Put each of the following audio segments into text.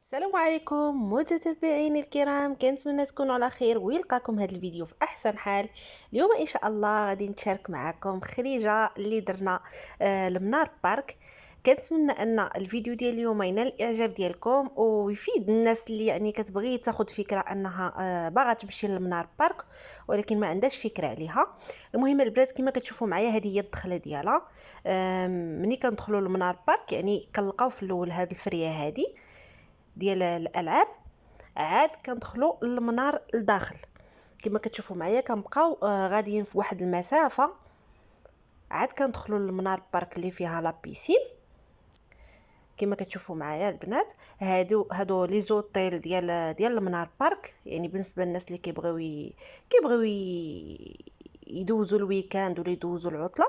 السلام عليكم متتبعيني الكرام، كنتمنى تكونوا على خير ويلقاكم هذا الفيديو في احسن حال. اليوم ان شاء الله غادي نشارك معكم خريجه اللي درنا المنار بارك. كنتمنى ان الفيديو ديال اليوم ينال الاعجاب ديالكم ويفيد الناس اللي تكتبغي تاخذ فكره انها باغا تمشي للمنار بارك ولكن ما عندهاش فكره عليها. المهم البنات كما كتشوفوا معايا هذه هي الدخله ديالها. ملي كندخلوا للمنار بارك كنلقاو في الاول هذه الفريه هذه ديال الالعاب، عاد كندخلوا للمنار لداخل. كما كتشوفوا معايا كنبقاو غاديين في واحد المسافه، عاد كندخلوا للمنار بارك اللي فيها لا بيسين. كما كتشوفوا معايا البنات هادو لي زوطيل ديال المنار بارك، بالنسبه للناس اللي كيبغيو يدوزوا الويكاند ولا يدوزوا العطله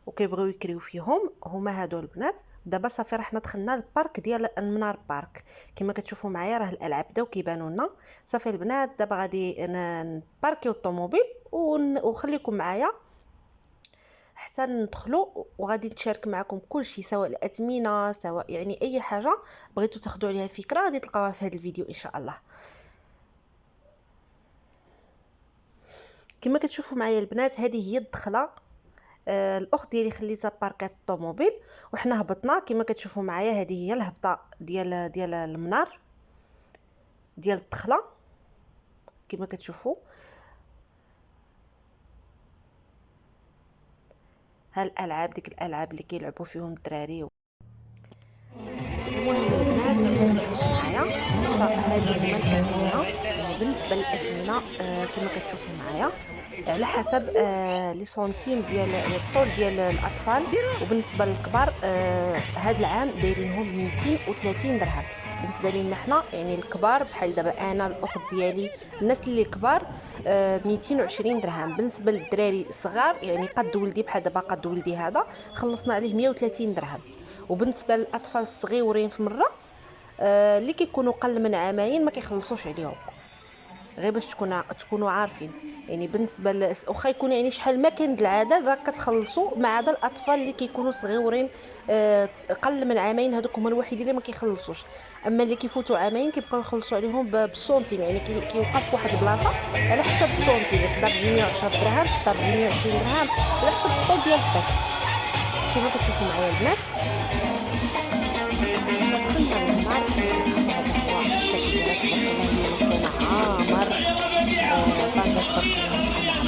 وكيبغيو يكريو فيهم، هما هادو البنات. دابا صافي رحنا دخلنا البارك ديال المنار بارك. كما كتشوفوا معايا راه الالعاب بداو كيبانوا لنا. صافي البنات دابا غادي نباركيو الطوموبيل وخليكم معايا حتى ندخلوا وغادي نشارك معكم كل شيء، سواء الاثمنه سواء اي حاجه بغيتوا تاخذوا عليها فكره غادي تلقاوها في هذا الفيديو ان شاء الله. كما كتشوفوا معايا البنات هذه هي الدخله. الاخت ديالي خليتها باركات الطوموبيل وحنا هبطنا. كما كتشوفوا معايا هذه هي الهبطه ديال المنار ديال الدخله. كما كتشوفوا ها الالعاب، ديك الالعاب اللي كيلعبوا فيهم الدراري. المهم البنات كما كتشوفوا معايا فهادو هما الاثمنه. بالنسبه للاثمنه كما كتشوفوا معايا على حسب لي سنتيم ديال الطول ديال الاطفال، وبالنسبه للكبار هذا العام دايرينهم 230 درهم. بالنسبه لنا حنا الكبار بحال دابا انا الاخت ديالي الناس اللي كبار 220 درهم. بالنسبه للدراري الصغار قد ولدي بحال دابا قد ولدي هذا خلصنا عليه 130 درهم. وبالنسبه للاطفال الصغيورين في مره اللي كيكونوا قل من عامين ما كيخلصوش عليهم، غير باش تكونوا عارفين. بالنسبه واخا يكون شحال ما كان العدد راه كتخلصوا، ما عدا الاطفال اللي كيكونوا صغيورين قل من عامين هذوك هما الوحيدين اللي ما كيخلصوش. اما اللي كيفوتوا عامين كيبقاو يخلصوا عليهم بالسنتيم، كيوقف واحد البلاصه على حسب السنتيم، يقدر 110 درهم يقدر 120 درهم على حسب الطول ديال الطفل. كما كتشوفوا معايا البنات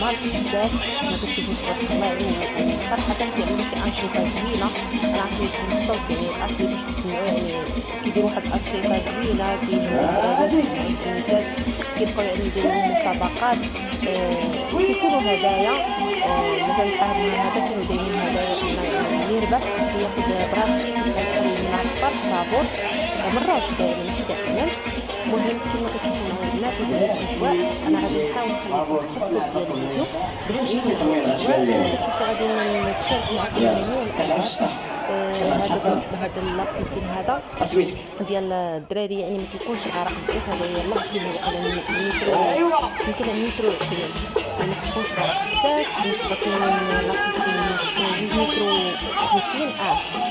عامر بزاف. ما كتشوفوش تبارك الله. صراحه كيعملوا شي انشطه زوينه. انا عرفت في الصوت عرفت باش تسمعوا كيديروا واحد الانشطه زوينه، كيجيو كيبقاو يديروا مسابقات وكيكونوا هدايا. مثلا بحال هذا كانوا دايرين هدايا اللي ربح ياخذ براسليت من العطار صابون مرات ماشي دائما. المهم كما كتشوفوا معايا البنات هذه الاجواء. انا غادي نحاول نخليكم الصوت ديال الفيديو باش تعيشوا الاجواء. كما كتشوفوا غادي نتشارك معكم الجميع الالعاب. هذا بالنسبه هذا لابيسين هذا ديال الدراري ما كيكونش عرق بزاف. هذا هي لابيسين هذا يمكن متر 20 ما كيكونش عرق بزاف. بالنسبه لابيسين 2 متر 50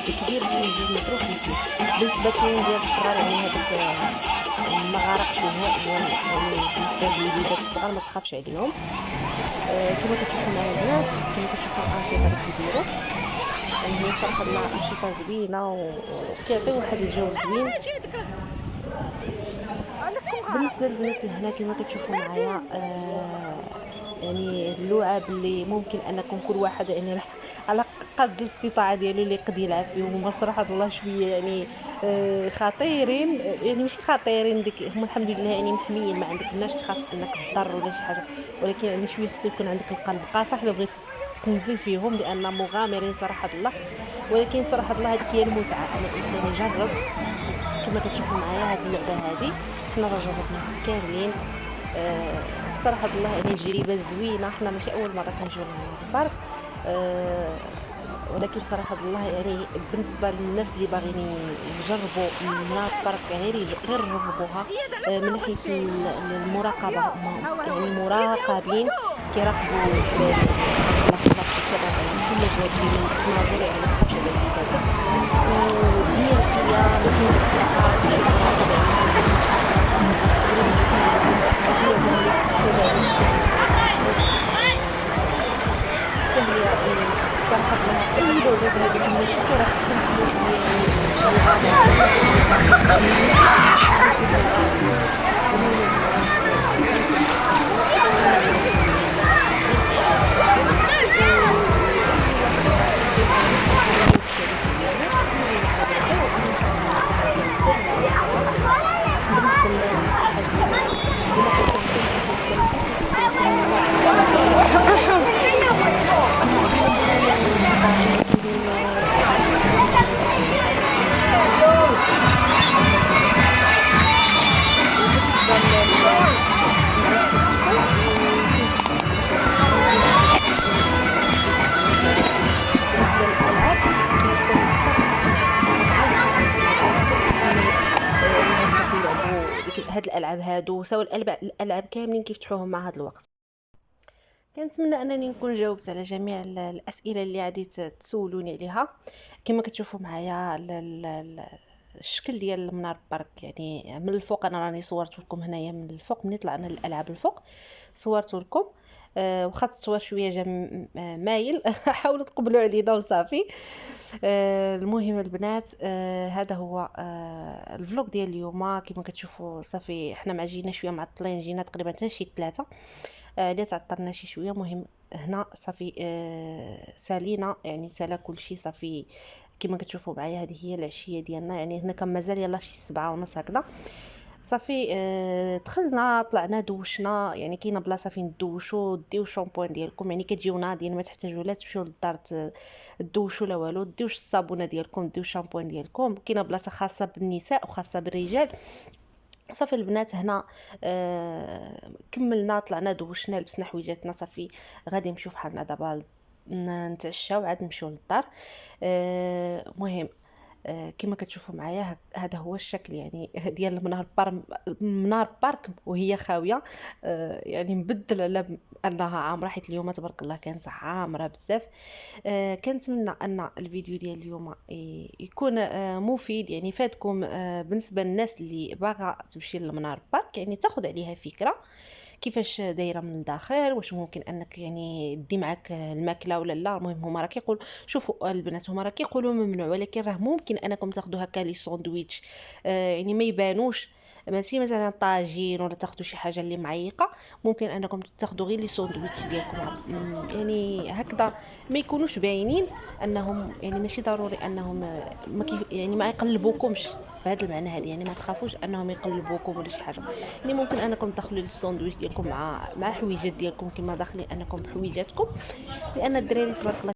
الكبير فيه 2 متر 50. بالنسبه ديال الصغار هذاك ما غرقش نهائيا. بالنسبه للوليدات الصغار ما تخافش عليهم. كما كتشوفوا معايا البنات كما كتشوفوا الانشطه اللي كيديروا هي صراحه انشطه زوينه وكيعطيو واحد الجو زوين. بالنسبه للبنات لهنا كما كتشوفوا معايا اللعب اللي ممكن انكم كل واحد على قد الاستطاعه ديالو اللي يقدر يلعب فيهم. هما صراحه الله شويه خطيرين، ماشي خطيرين ديك هما الحمد لله محميين، ما عندكناش تخاف انك تضر ولا شي حاجه، ولكن شويه خصو يكون عندك القلب قاصح الا بغيت تنزل فيهم لان مغامرين صراحه الله. ولكن صراحه الله هذيك هي المتعه، انا الانسان يجرب. كما كتشوفوا معايا هذه اللعبه هذه حنا راه جربناها كاملين. صراحه الله تجربه زوينه. حنا ماشي اول مره كنجيو للبارك ولكن صراحه الله بالنسبه للناس اللي باغيين يجربوا منار بارك غير يجربوها من ناحيه المراقبه. مراقبين كيراقبوا الشباب كل جواتي من 12 ما تخافش على وليداتك. وديال القيام ما كاينش استراحه، مراقبه هاد الالعاب هادو، سواء الالعاب كاملين كيفتحوهم مع هاد الوقت. كنتمنى انني نكون جاوبت على جميع الاسئله اللي غادي تسولوني عليها. كما كتشوفوا معايا الشكل ديال المنار بارك، يعني من الفوق انا راني صورت لكم هنايا من الفوق، ملي طلعنا للالعاب الفوق صورت لكم. واخا التصوير شويه جا مايل حاولوا تقبلوا علينا وصافي. المهم البنات، هذا هو الفلوق ديال اليوم. كما كتشوفوا صافي حنا ما جينا شويه معطلين، جينا تقريبا حتى شي 3 اللي تعطلنا شي شويه. مهم هنا صافي سالينا، يعني سالا كل شيء صافي. كما كتشوفوا معايا هذه هي العشيه ديالنا، يعني هنا كان مازال يلا شي 7:30 هكذا صافي. دخلنا طلعنا دوشنا، يعني كاينه بلاصه فين دوشوا، ديو الشامبوان ديالكم، يعني كتجيو ناضيين ما تحتاجوا لا تمشيو للدار تدوشوا لا والو، ديو الصابونه ديالكم، ديو الشامبوان ديالكم. كاينه بلاصه خاصه بالنساء وخاصه بالرجال. صافي البنات هنا كملنا طلعنا دوشنا لبسنا حويجاتنا صافي. غادي نمشيو فحالنا دابا نتعشاو عاد نمشيو للدار. مهم كما كتشوفوا معايا هذا هو الشكل يعني ديال منار بارك وهي خاويه. يعني مبدل على انها عامره، حيت اليوم تبارك الله كانت عامره بزاف. كنتمنى ان الفيديو ديال اليوم يكون مفيد، يعني فاتكم بالنسبه للناس اللي باغا تمشي للمنار بارك، يعني تاخذ عليها فكره كيفاش دايره من الداخل، واش ممكن انك يعني دي معك الماكله ولا لا. المهم هما راه كيقول، شوفوا البنات هما راه كيقولوا ممنوع، ولكن راه ممكن انكم تاخذوا هكا لي ساندويتش يعني ما يبانوش، ماشي مثلا طاجين ولا تاخذوا شي حاجه اللي معيقه. ممكن انكم تاخذوا غير لي ساندويتش ديالكم يعني هكذا ما يكونوش باينين انهم، يعني ماشي ضروري انهم ما يعني ما يقلبوكمش بهذا المعنى هذه، يعني ما تخافوش انهم يقلبوكم ولا شي حاجه. يعني ممكن انكم تدخلوا الساندويتش ديالكم مع حويجات ديالكم كما داخلين انكم بحويجاتكم، لان الدراري تبارك الله